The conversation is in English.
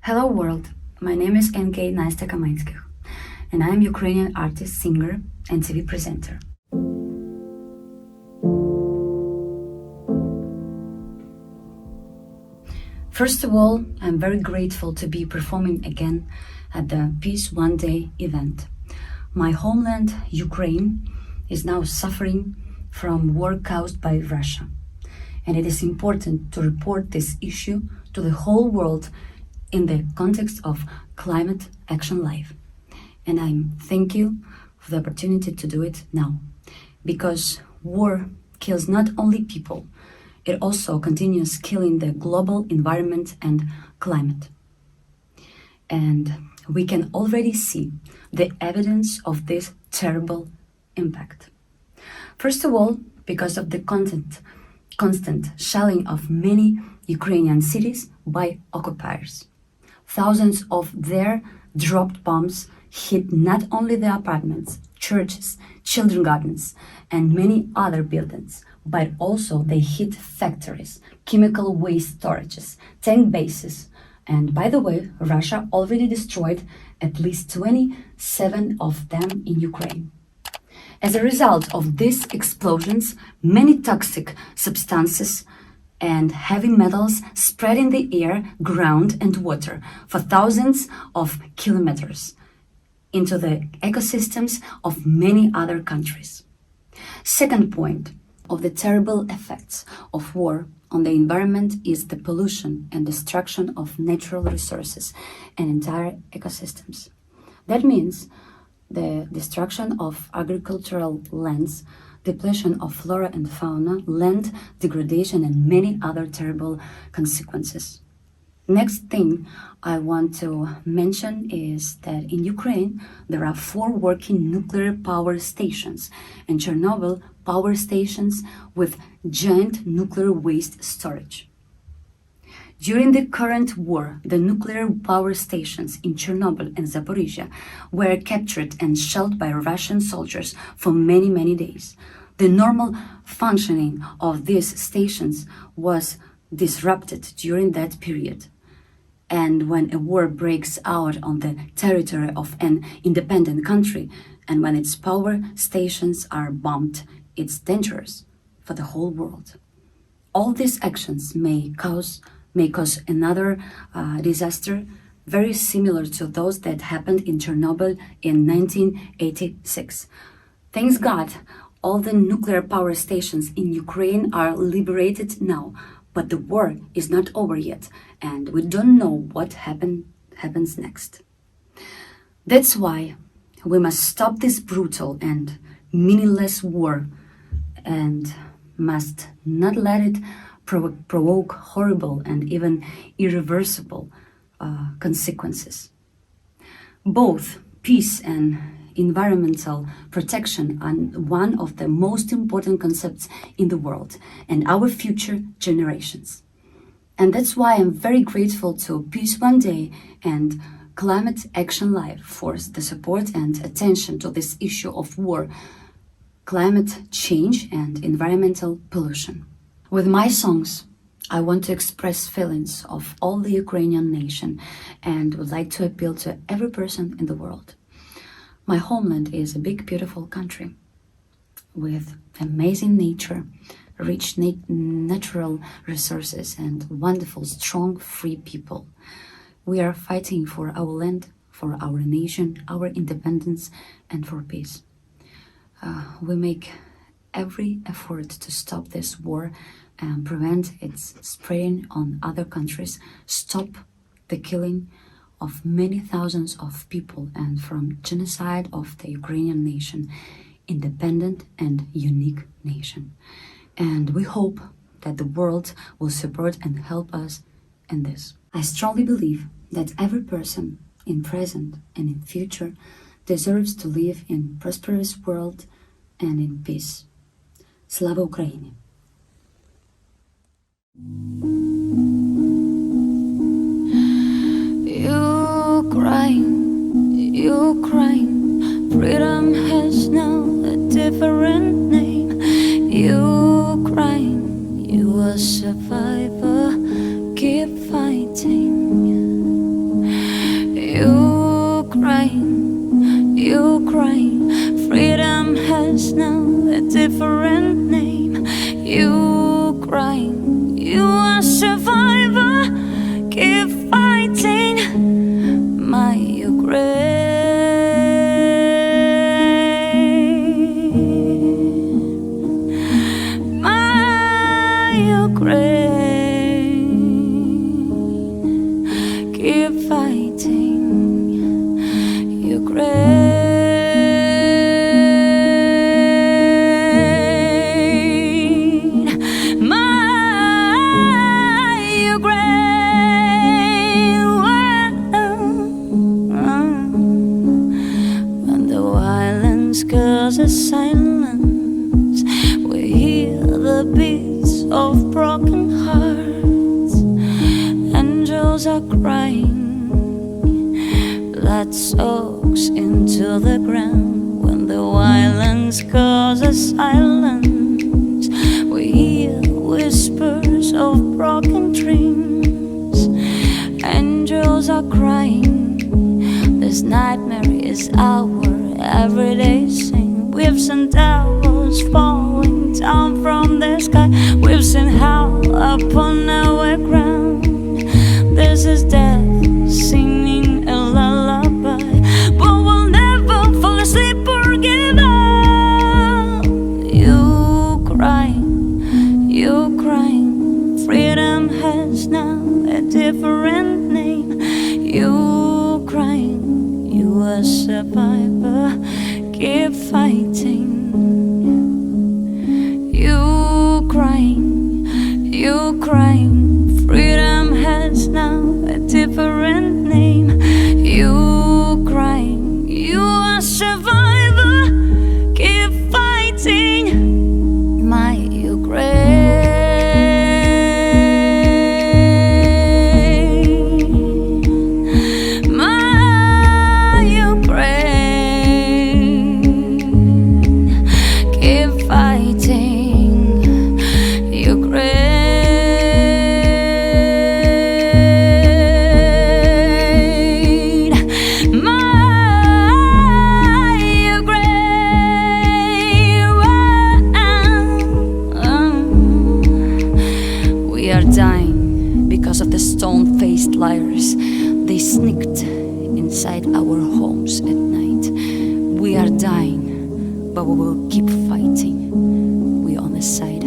Hello world, my name is Natasya Kamenskya, and I am Ukrainian artist, singer, and TV presenter. First of all, I'm very grateful to be performing again at the Peace One Day event. My homeland, Ukraine, is now suffering from war caused by Russia, and it is important to report this issue to the whole world in the context of Climate Action Live. And I thank you for the opportunity to do it now, because war kills not only people, it also continues killing the global environment and climate. And we can already see the evidence of this terrible impact. First of all, because of the constant shelling of many Ukrainian cities by occupiers. Thousands of their dropped bombs hit not only the apartments, churches, children gardens, and many other buildings, but also they hit factories, chemical waste storages, tank bases. And by the way, Russia already destroyed at least 27 of them in Ukraine. As a result of these explosions, many toxic substances and heavy metals spread in the air, ground, and water for thousands of kilometers into the ecosystems of many other countries. Second point of the terrible effects of war on the environment is the pollution and destruction of natural resources and entire ecosystems. That means the destruction of agricultural lands, depletion of flora and fauna, land degradation, and many other terrible consequences. Next thing I want to mention is that in Ukraine there are 4 working nuclear power stations and Chernobyl power stations with giant nuclear waste storage. During the current war, the nuclear power stations in Chernobyl and Zaporizhia were captured and shelled by Russian soldiers for many days. The normal functioning of these stations was disrupted during that period. And when a war breaks out on the territory of an independent country, and when its power stations are bombed, it's dangerous for the whole world. All these actions may cause another disaster very similar to those that happened in Chernobyl in 1986. Thanks God, all the nuclear power stations in Ukraine are liberated now, but the war is not over yet, and we don't know what happens next. That's why we must stop this brutal and meaningless war and must not let it provoke horrible and even irreversible consequences. Both peace and environmental protection are one of the most important concepts in the world and our future generations. And that's why I'm very grateful to Peace One Day and Climate Action Live for the support and attention to this issue of war, climate change, and environmental pollution. With my songs, I want to express feelings of all the Ukrainian nation and would like to appeal to every person in the world. My homeland is a big, beautiful country with amazing nature, rich natural resources, and wonderful, strong, free people. We are fighting for our land, for our nation, our independence, and for peace. We make every effort to stop this war and prevent its spreading on other countries, stop the killing of many thousands of people, and from genocide of the Ukrainian nation, independent and unique nation. And we hope that the world will support and help us in this. I strongly believe that every person in present and in future deserves to live in prosperous world and in peace. Slava Ukraini! Ukraine, freedom has now a different name. Ukraine, you are a survivor, keep fighting. Ukraine, Ukraine, freedom has now a different name. Ukraine, you are a survivor, keep fighting, my Ukraine, my Ukraine, keep fighting, Ukraine, my Ukraine. When the violence causes silence, we hear the beats of broken hearts. Angels are crying, blood soaks into the ground. When the violence causes silence, we hear whispers of broken dreams. Angels are crying, this nightmare is our everyday sin. We've seen towers falling down from the sky. We've seen hell upon our ground. This is death singing a lullaby, but we'll never fall asleep or give up. Ukraine, Ukraine, freedom has now a different name. Ukraine, you are a survivor, keep fighting. Ukraine, Ukraine, freedom has now a different name. Ukraine, you are a survivor, keep fighting, my Ukraine, my Ukraine, keep fighting, Ukraine. We are dying because of the stone-faced liars. They sneaked inside our homes at night. We are dying, but we will keep fighting. We are on the side